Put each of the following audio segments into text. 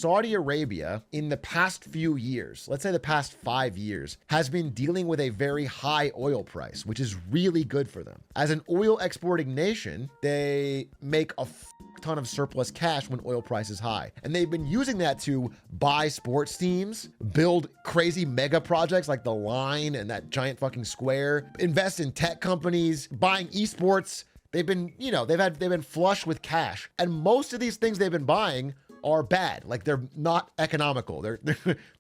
Saudi Arabia in the past few years, let's say the past 5 years, has been dealing with a very high oil price, which is really good for them. As an oil exporting nation, they make a ton of surplus cash when oil price is high. And they've been using that to buy sports teams, build crazy mega projects like the Line and that giant fucking square, invest in tech companies, buying esports. They've been, they've been flush with cash. And most of these things they've been buying are bad. Like, they're not economical.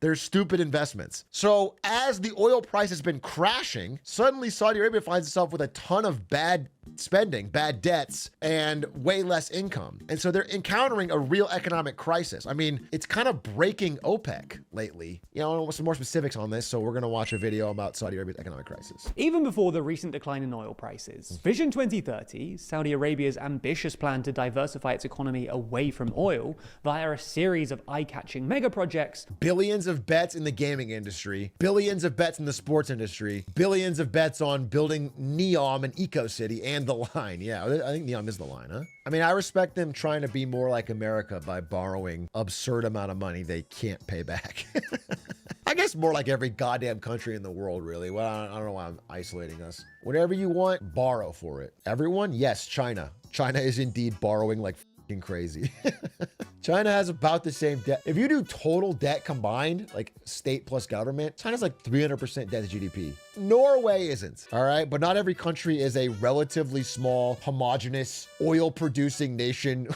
They're stupid investments. So as the oil price has been crashing, suddenly Saudi Arabia finds itself with a ton of bad spending, bad debts, and way less income. And so they're encountering a real economic crisis. I mean, it's kind of breaking OPEC lately. I want some more specifics on this, so we're going to watch a video about Saudi Arabia's economic crisis. Even before the recent decline in oil prices, Vision 2030, Saudi Arabia's ambitious plan to diversify its economy away from oil via a series of eye-catching mega projects. Billions of bets in the gaming industry, billions of bets in the sports industry, billions of bets on building Neom and EcoCity and the Line. Yeah, I think Neom is the Line, huh? I mean, I respect them trying to be more like America by borrowing absurd amount of money they can't pay back. I guess more like every goddamn country in the world, really. Well, I don't know why I'm isolating us. Whatever you want, borrow for it. Everyone? Yes, China. China is indeed borrowing like fucking crazy. China has about the same debt. If you do total debt combined, like state plus government, China's like 300% debt to GDP. Norway isn't, all right? But not every country is a relatively small, homogenous, oil-producing nation.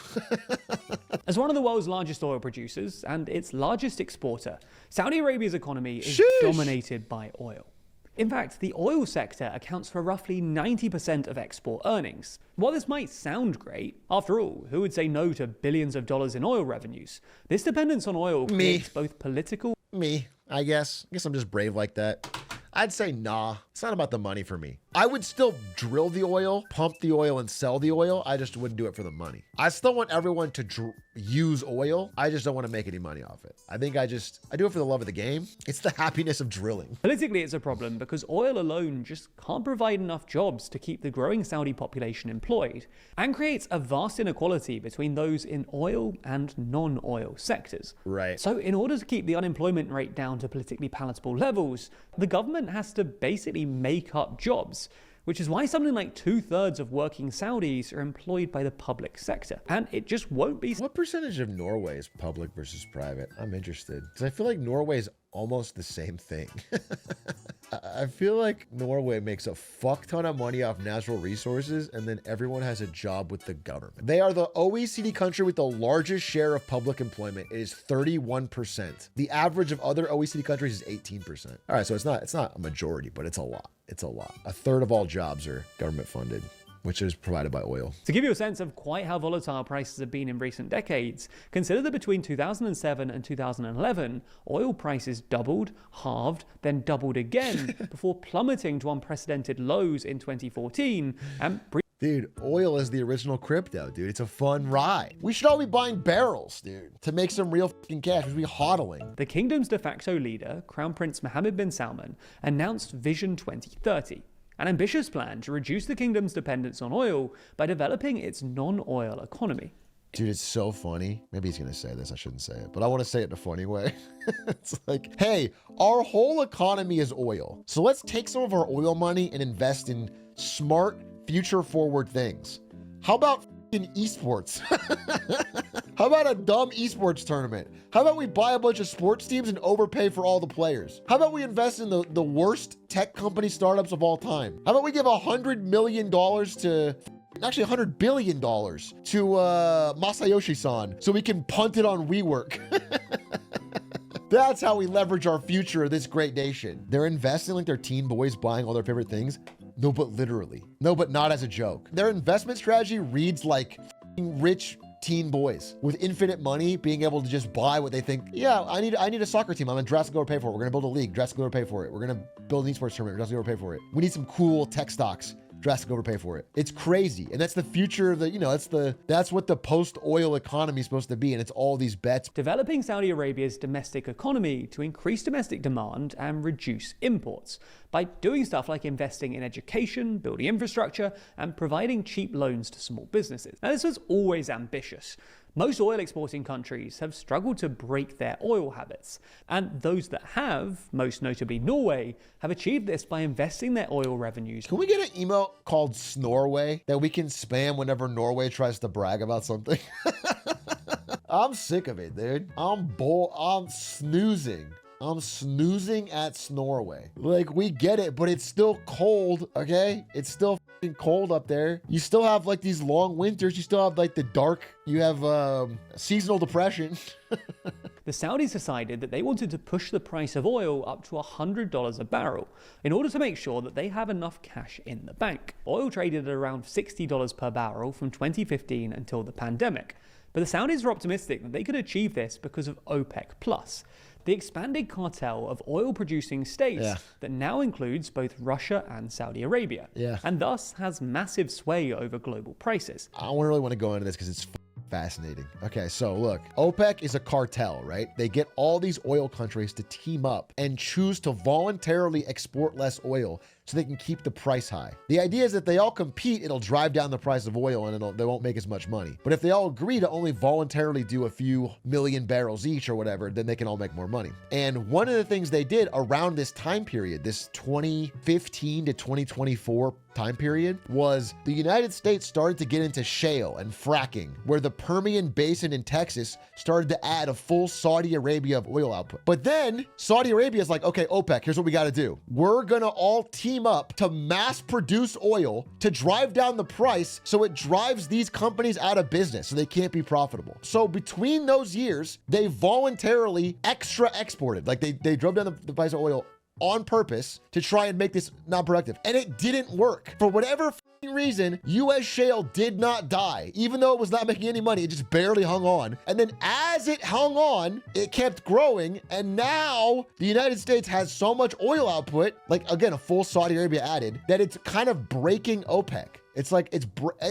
As one of the world's largest oil producers and its largest exporter, Saudi Arabia's economy is dominated by oil. In fact, the oil sector accounts for roughly 90% of export earnings. While this might sound great, after all, who would say no to billions of dollars in oil revenues? This dependence on oil creates both political... I guess I'm just brave like that. I'd say nah, it's not about the money for me. I would still drill the oil, pump the oil, and sell the oil. I just wouldn't do it for the money. I still want everyone to use oil. I just don't want to make any money off it. I think I do it for the love of the game. It's the happiness of drilling. Politically, it's a problem because oil alone just can't provide enough jobs to keep the growing Saudi population employed, and creates a vast inequality between those in oil and non-oil sectors. Right. So in order to keep the unemployment rate down to politically palatable levels, the government has to basically make up jobs, which is why something like 2/3 of working Saudis are employed by the public sector. And it just won't be... What percentage of Norway is public versus private? I'm interested, because I feel like Norway is almost the same thing. I feel like Norway makes a fuck ton of money off natural resources, and then everyone has a job with the government. They are the OECD country with the largest share of public employment. It is 31%. The average of other OECD countries is 18%. All right, so it's not a majority, but it's a lot. It's a lot. A third of all jobs are government funded, which is provided by oil. To give you a sense of quite how volatile prices have been in recent decades, consider that between 2007 and 2011, oil prices doubled, halved, then doubled again, before plummeting to unprecedented lows in 2014 and... Dude, oil is the original crypto, dude. It's a fun ride. We should all be buying barrels, dude, to make some real fucking cash. We should be hodling. The kingdom's de facto leader, Crown Prince Mohammed bin Salman, announced Vision 2030, an ambitious plan to reduce the kingdom's dependence on oil by developing its non-oil economy. Dude, it's so funny. Maybe he's going to say this. I shouldn't say it, but I want to say it in a funny way. It's like, hey, our whole economy is oil. So let's take some of our oil money and invest in smart, future-forward things. How about f***ing esports? How about a dumb esports tournament? How about we buy a bunch of sports teams and overpay for all the players? How about we invest in the worst tech company startups of all time? How about we give $100 million to... Actually, $100 billion to Masayoshi-san so we can punt it on WeWork. That's how we leverage our future of this great nation. They're investing like they're teen boys buying all their favorite things. No, but literally. No, but not as a joke. Their investment strategy reads like rich teen boys with infinite money being able to just buy what they think. Yeah, I need a soccer team. I'm in Jurassic World pay for it. We're gonna build a league. Jurassic World pay for it. We're gonna build an esports tournament. Jurassic World pay for it. We need some cool tech stocks. Jurassic overpay for it. It's crazy. And that's the future of the, that's what the post-oil economy is supposed to be. And it's all these bets. Developing Saudi Arabia's domestic economy to increase domestic demand and reduce imports by doing stuff like investing in education, building infrastructure, and providing cheap loans to small businesses. Now, this was always ambitious, Most oil exporting countries have struggled to break their oil habits, and those that have, most notably Norway, have achieved this by investing their oil revenues. Can we get an email called Snorway that we can spam whenever Norway tries to brag about something? I'm sick of it, dude. I'm snoozing. I'm snoozing at Snorway. Like, we get it, but it's still cold, okay? It's still fucking cold up there. You still have like these long winters. You still have like the dark, you have seasonal depression. The Saudis decided that they wanted to push the price of oil up to $100 a barrel in order to make sure that they have enough cash in the bank. Oil traded at around $60 per barrel from 2015 until the pandemic. But the Saudis were optimistic that they could achieve this because of OPEC+, the expanded cartel of oil-producing states that now includes both Russia and Saudi Arabia, and thus has massive sway over global prices. I don't really want to go into this because it's fascinating. Okay, so look, OPEC is a cartel, right? They get all these oil countries to team up and choose to voluntarily export less oil so they can keep the price high. The idea is that they all compete, it'll drive down the price of oil and they won't make as much money. But if they all agree to only voluntarily do a few million barrels each or whatever, then they can all make more money. And one of the things they did around this time period, this 2015 to 2024 time period, was the United States started to get into shale and fracking, where the Permian Basin in Texas started to add a full Saudi Arabia of oil output. But then Saudi Arabia is like, okay, OPEC, here's what we got to do. We're going to all team up to mass produce oil to drive down the price so it drives these companies out of business so they can't be profitable. So between those years, they voluntarily extra exported. Like they drove down the price of oil on purpose to try and make this non-productive. And it didn't work. For whatever reason, U.S. shale did not die. Even though it was not making any money, it just barely hung on. And then as it hung on, it kept growing. And now the United States has so much oil output, like again, a full Saudi Arabia added, that it's kind of breaking OPEC. It's like, it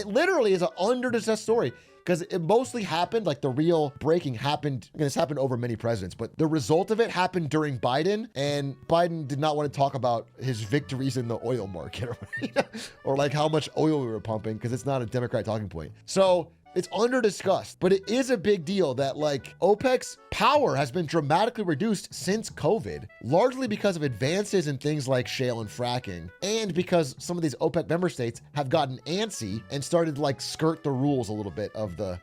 literally is an under-discussed story. Because it mostly happened, like the real breaking happened, this happened over many presidents, but the result of it happened during Biden, and Biden did not want to talk about his victories in the oil market or like how much oil we were pumping, because it's not a Democrat talking point. So it's under discussed, but it is a big deal that like OPEC's power has been dramatically reduced since COVID, largely because of advances in things like shale and fracking, and because some of these OPEC member states have gotten antsy and started to like skirt the rules a little bit of the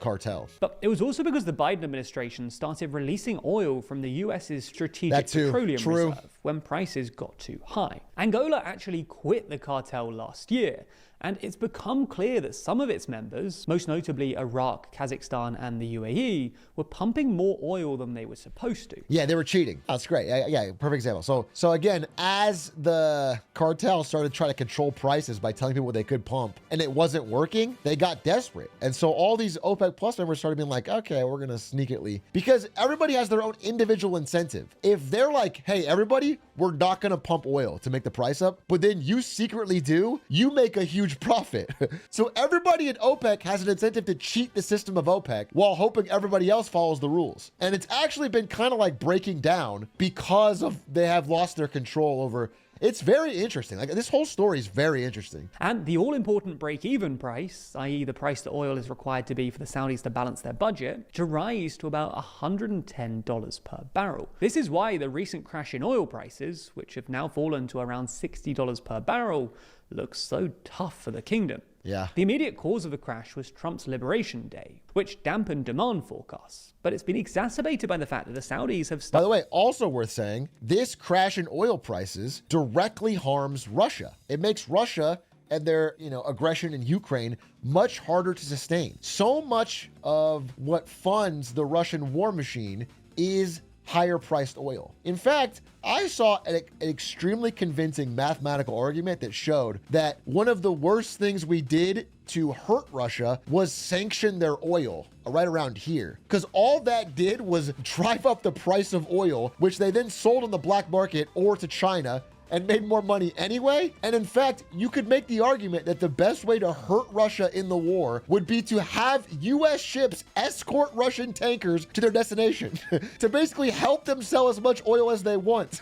cartel. But it was also because the Biden administration started releasing oil from the US's strategic petroleum reserve when prices got too high. Angola actually quit the cartel last year, and it's become clear that some of its members, most notably Iraq, Kazakhstan, and the UAE, were pumping more oil than they were supposed to. Yeah, they were cheating. Oh, that's great. Yeah, perfect example. So again, as the cartel started trying to control prices by telling people what they could pump, and it wasn't working, they got desperate. And so all these OPEC Plus members started being like, okay, we're going to sneakily, because everybody has their own individual incentive. If they're like, hey, everybody, we're not going to pump oil to make the price up, but then you secretly do, you make a huge profit. So everybody at OPEC has an incentive to cheat the system of OPEC while hoping everybody else follows the rules. And it's actually been kind of like breaking down because of they have lost their control over. It's very interesting. Like, this whole story is very interesting. And the all-important break-even price, i.e. the price that oil is required to be for the Saudis to balance their budget, to rise to about $110 per barrel. This is why the recent crash in oil prices, which have now fallen to around $60 per barrel, looks so tough for the kingdom. Yeah. The immediate cause of the crash was Trump's Liberation Day, which dampened demand forecasts. But it's been exacerbated by the fact that the Saudis have By the way, also worth saying, this crash in oil prices directly harms Russia. It makes Russia and their, aggression in Ukraine much harder to sustain. So much of what funds the Russian war machine is higher priced oil. In fact, I saw an extremely convincing mathematical argument that showed that one of the worst things we did to hurt Russia was sanction their oil right around here. Because all that did was drive up the price of oil, which they then sold on the black market or to China. and made more money anyway. And in fact, you could make the argument that the best way to hurt Russia in the war would be to have US ships escort Russian tankers to their destination to basically help them sell as much oil as they want.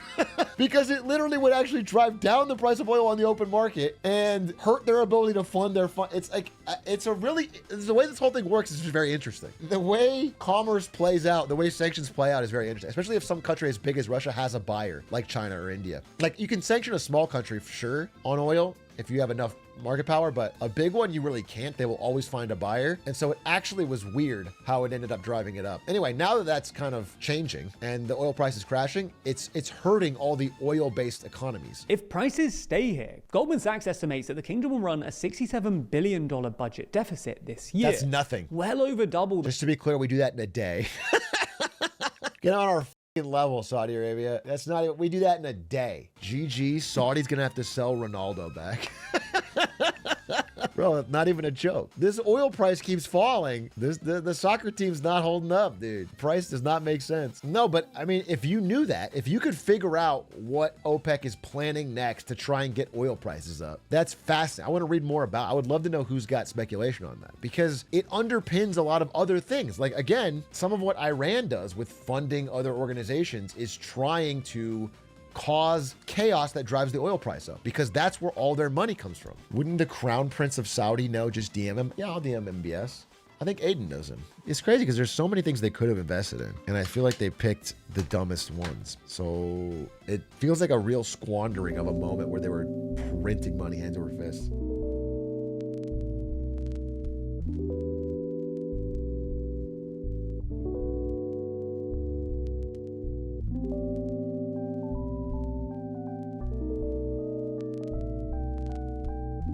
Because it literally would actually drive down the price of oil on the open market and hurt their ability to fund their fund. It's like, the way this whole thing works is just very interesting. The way commerce plays out, the way sanctions play out is very interesting, especially if some country as big as Russia has a buyer like China or India. Like, you can sanction a small country for sure on oil if you have enough market power, but a big one, you really can't. They will always find a buyer. And so it actually was weird how it ended up driving it up. Anyway, now that that's kind of changing and the oil price is crashing, it's hurting all the oil-based economies. If prices stay here, Goldman Sachs estimates that the kingdom will run a $67 billion budget deficit this year. That's nothing. Well over double. Just to be clear, we do that in a day. Get on our level, Saudi Arabia. That's not even, we do that in a day. GG, Saudi's gonna have to sell Ronaldo back. Bro, not even a joke. This oil price keeps falling. The soccer team's not holding up, dude. Price does not make sense. No, but I mean, if you knew that, if you could figure out what OPEC is planning next to try and get oil prices up, that's fascinating. I want to read more about it. I would love to know who's got speculation on that, because it underpins a lot of other things. Like, again, some of what Iran does with funding other organizations is trying to cause chaos that drives the oil price up, because that's where all their money comes from. Wouldn't the Crown Prince of Saudi know? Just DM him. Yeah, I'll DM MBS. I think Aiden knows him. It's crazy because there's so many things they could have invested in, and I feel like they picked the dumbest ones. So it feels like a real squandering of a moment where they were printing money hands over fists.